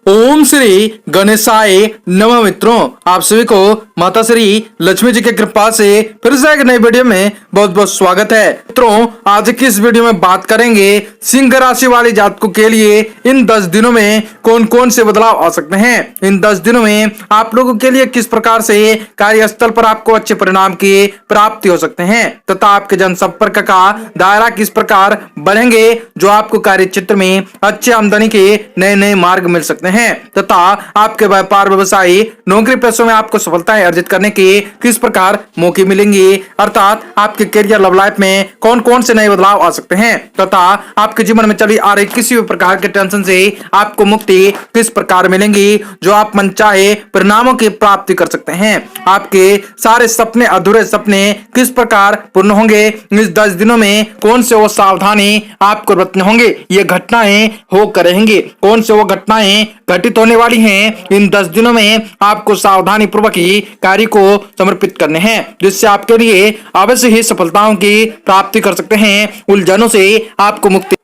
ओम श्री गणेशाय नमः। मित्रों, आप सभी को माता श्री लक्ष्मी जी की कृपा से फिर से एक नई वीडियो में बहुत बहुत स्वागत है। मित्रों, आज की इस वीडियो में बात करेंगे सिंह राशि वाले जातकों के लिए इन 10 दिनों में कौन कौन से बदलाव आ सकते हैं। इन 10 दिनों में आप लोगों के लिए किस प्रकार से कार्यस्थल पर आपको अच्छे परिणाम की प्राप्ति हो सकते हैं तथा आपके जनसंपर्क का दायरा किस प्रकार बढ़ेंगे, जो आपको कार्य क्षेत्र में अच्छे आमदनी के नए नए मार्ग मिल सकते हैं तथा आपके व्यापार व्यवसाय नौकरी पेशों में आपको सफलताएं अर्जित करने के किस प्रकार मौके मिलेंगे, अर्थात आपके करियर लव लाइफ में कौन कौन से नए बदलाव आ सकते हैं तथा आपके जीवन में चली आ रही किसी भी प्रकार के टेंशन से आपको मुक्ति किस प्रकार मिलेंगी, जो आप मनचाहे परिणामों की प्राप्ति कर सकते हैं। आपके सारे सपने अधूरे सपने किस प्रकार पूर्ण होंगे, इस 10 दिनों में कौन से वो सावधानी आपको बरतने होंगे, ये घटनाएं हो कर रहेंगी, कौन से वो घटनाएं घटित होने वाली हैं। इन 10 दिनों में आपको सावधानी पूर्वक ही कार्य को समर्पित करने हैं, जिससे आपके लिए अवश्य ही सफलताओं की प्राप्ति कर सकते हैं। उलझनों से आपको मुक्ति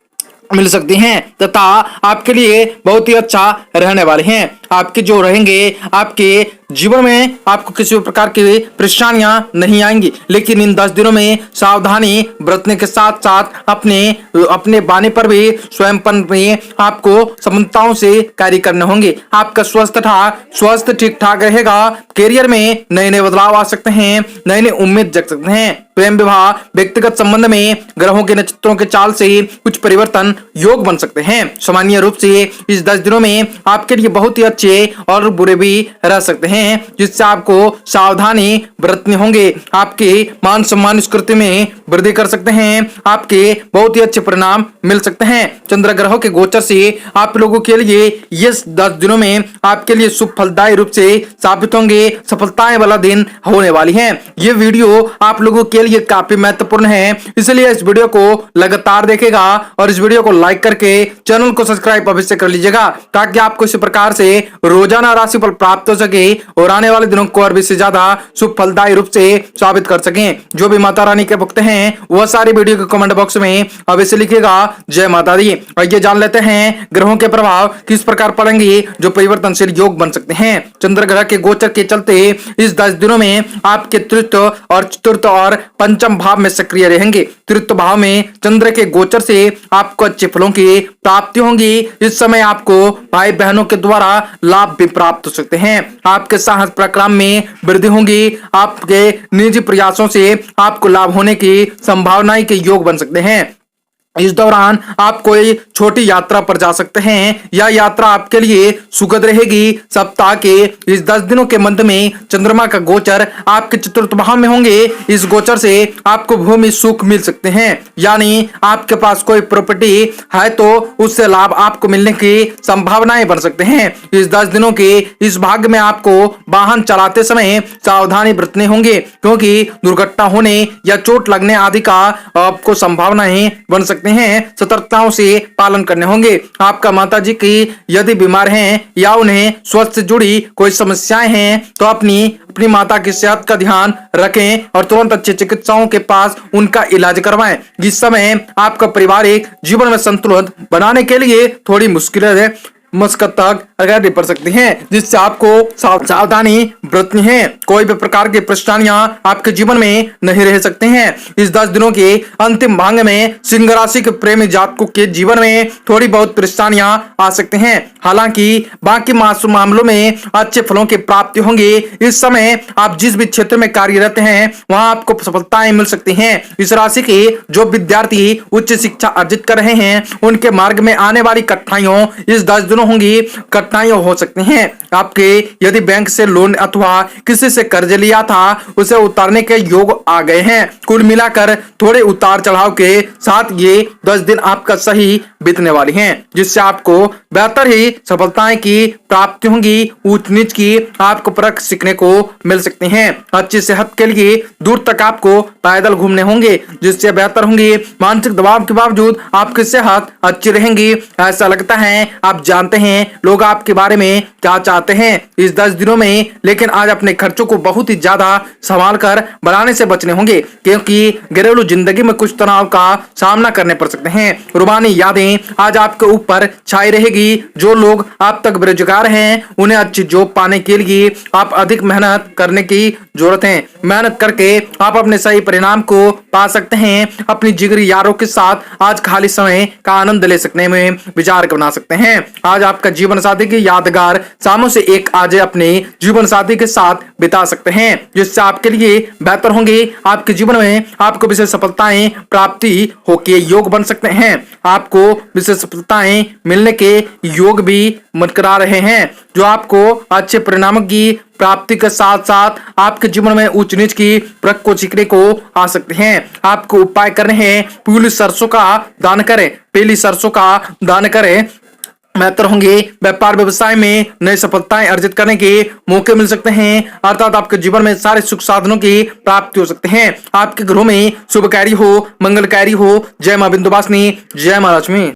मिल सकती हैं तथा आपके लिए बहुत ही अच्छा रहने वाले हैं। आपके जो रहेंगे, आपके जीवन में आपको किसी भी प्रकार की परेशानियां नहीं आएंगी, लेकिन इन 10 दिनों में सावधानी बरतने के साथ साथ अपने बाने पर भी स्वयंपन में आपको समन्ताओं से कार्य करने होंगे। आपका स्वास्थ्य ठीक ठाक रहेगा। करियर में नए नए बदलाव आ सकते हैं, नए नए उम्मीद जग सकते हैं। प्रेम विवाह व्यक्तिगत संबंध में ग्रहों के नक्षत्रों के चाल से कुछ परिवर्तन योग बन सकते हैं। सामान्य रूप से इस 10 दिनों में आपके लिए बहुत ही अच्छे और बुरे भी रह सकते हैं, जिससे आपको सावधानी बरतने होंगे। आपके मान सम्मान स्कृति में वृद्धि कर सकते हैं। आपके बहुत ही अच्छे परिणाम मिल सकते हैं। चंद्र ग्रहों के गोचर से आप लोगों के लिए ये 10 दिनों में आपके लिए शुभ फलदायी रूप से साबित होंगे। सफलताएं वाला दिन होने वाली है। ये वीडियो आप लोगों के लिए काफी महत्वपूर्ण है, इसलिए इस वीडियो को लगातार देखेगा और इस वीडियो को लाइक करके चैनल को सब्सक्राइब अवश्य कर लीजिएगा, ताकि आपको इस प्रकार से रोजाना राशिफल प्राप्त हो सके और आने वाले दिनों को और भी से ज्यादा शुभ फलदायी रूप से साबित कर सकें। जो भी माता रानी के भक्त हैं वह सारी वीडियो के कमेंट बॉक्स में अवश्य लिखिएगा जय माता दी। आइए जान लेते हैं ग्रहों के प्रभाव किस प्रकार पड़ेंगे, जो परिवर्तनशील योग बन सकते हैं। चंद्र ग्रह के गोचर के चलते इस 10 दिनों में आपके तृतीय और चतुर्थ और पंचम भाव में सक्रिय रहेंगे। तृतीय भाव में चंद्र के गोचर से आपको अच्छे फलों की प्राप्ति होंगी। इस समय आपको भाई बहनों के द्वारा लाभ भी प्राप्त हो सकते हैं। आपके साहस पराक्रम में वृद्धि होगी। आपके निजी प्रयासों से आपको लाभ होने की संभावनाएं के योग बन सकते हैं। इस दौरान आप कोई छोटी यात्रा पर जा सकते हैं। यह यात्रा आपके लिए सुखद रहेगी। सप्ताह के इस 10 दिनों के मध्य में चंद्रमा का गोचर आपके चतुर्थ भाव में होंगे। इस गोचर से आपको भूमि सुख मिल सकते हैं, यानी आपके पास कोई प्रॉपर्टी है तो उससे लाभ आपको मिलने की संभावनाएं बन सकते हैं। इस 10 दिनों के इस भाग में आपको वाहन चलाते समय सावधानी बरतने होंगे, क्योंकि दुर्घटना होने या चोट लगने आदि का आपको संभावनाएं बन सकते हैं। सतर्कताओं से पालन करने होंगे। आपका माताजी की यदि बीमार हैं या उन्हें स्वास्थ्य से जुड़ी कोई समस्याएं हैं तो अपनी माता की सेहत का ध्यान रखें और तुरंत अच्छे चिकित्सकों के पास उनका इलाज करवाएं। इस समय आपका पारिवारिक जीवन में संतुलन बनाने के लिए थोड़ी मुश्किलें मशक्कत अगर पड़ सकती हैं, जिससे आपको सावधानी बरतनी है। कोई भी प्रकार की परेशानियां आपके जीवन में नहीं रह सकते हैं। इस 10 दिनों के अंतिम भाग में सिंह राशि के प्रेमी जातकों के जीवन में थोड़ी बहुत परेशानियां आ सकते हैं, हालांकि बाकी मामलों में अच्छे फलों की प्राप्ति होंगी। इस समय आप जिस भी क्षेत्र में कार्यरत हैं वहां आपको सफलताएं मिल सकती हैं। इस राशि के जो विद्यार्थी उच्च शिक्षा अर्जित कर रहे हैं उनके मार्ग में आने वाली कठिनाइयों इस 10 दिनों होंगी। कठिनाइयां हो सकती हैं। आपके यदि बैंक से लोन अथवा किसी से कर्ज लिया था उसे उतारने के योग आ गए हैं। कुल मिलाकर थोड़े उतार चढ़ाव के साथ ये 10 दिन आपका सही बीतने वाली हैं, जिससे आपको बेहतर ही सफलताएं की प्राप्ति होंगी। ऊंच नीच की आपको परख सीखने को मिल सकती हैं। अच्छी सेहत के लिए दूर तक आपको पैदल घूमने होंगे, जिससे बेहतर होंगी। मानसिक दबाव के बावजूद आपकी सेहत अच्छी रहेंगी। ऐसा लगता है आप जानते हैं लोग आपके बारे में क्या चाहते हैं इस 10 दिनों में, लेकिन आज अपने खर्चों को बहुत ही ज्यादा संभाल कर बनाने से बचने होंगे, क्योंकि घरेलू जिंदगी में कुछ तनाव का सामना करने पड़ सकते हैं। रूहानी यादें में आज आपके ऊपर छाई रहेगी। जो लोग आप तक बेरोजगार हैं उन्हें अच्छी जॉब पाने के लिए आप अधिक मेहनत करने की जरूरत है। मेहनत करके आप अपने सही परिणाम को पा सकते हैं। अपनी जिगरी यारों के साथ आज खाली समय का आनंद ले सकने में विचार बना सकते हैं। आज आपका जीवन साथी की यादगार शामों से एक आज अपने जीवन साथी के साथ बिता सकते हैं, जिससे आपके लिए बेहतर होंगे। आपके जीवन में आपको विशेष सफलताएं प्राप्ति होके योग बन सकते हैं। आपको विशेष सफलताएं मिलने के योग भी मंडरा रहे हैं, जो आपको अच्छे परिणामों की प्राप्ति के साथ साथ आपके जीवन में उच्च नीच की प्रक को सीखने को आ सकते हैं। आपको उपाय करने हैं, पीली सरसों का दान करें, पीली सरसों का दान करें, बेहतर होंगे। व्यापार व्यवसाय में नई सफलताएं अर्जित करने के मौके मिल सकते हैं, अर्थात आपके जीवन में सारे सुख साधनों की प्राप्ति हो सकते हैं। आपके घरों में शुभकारी हो, मंगलकारी हो। जय मां विंध्यवासिनी, जय मां लक्ष्मी।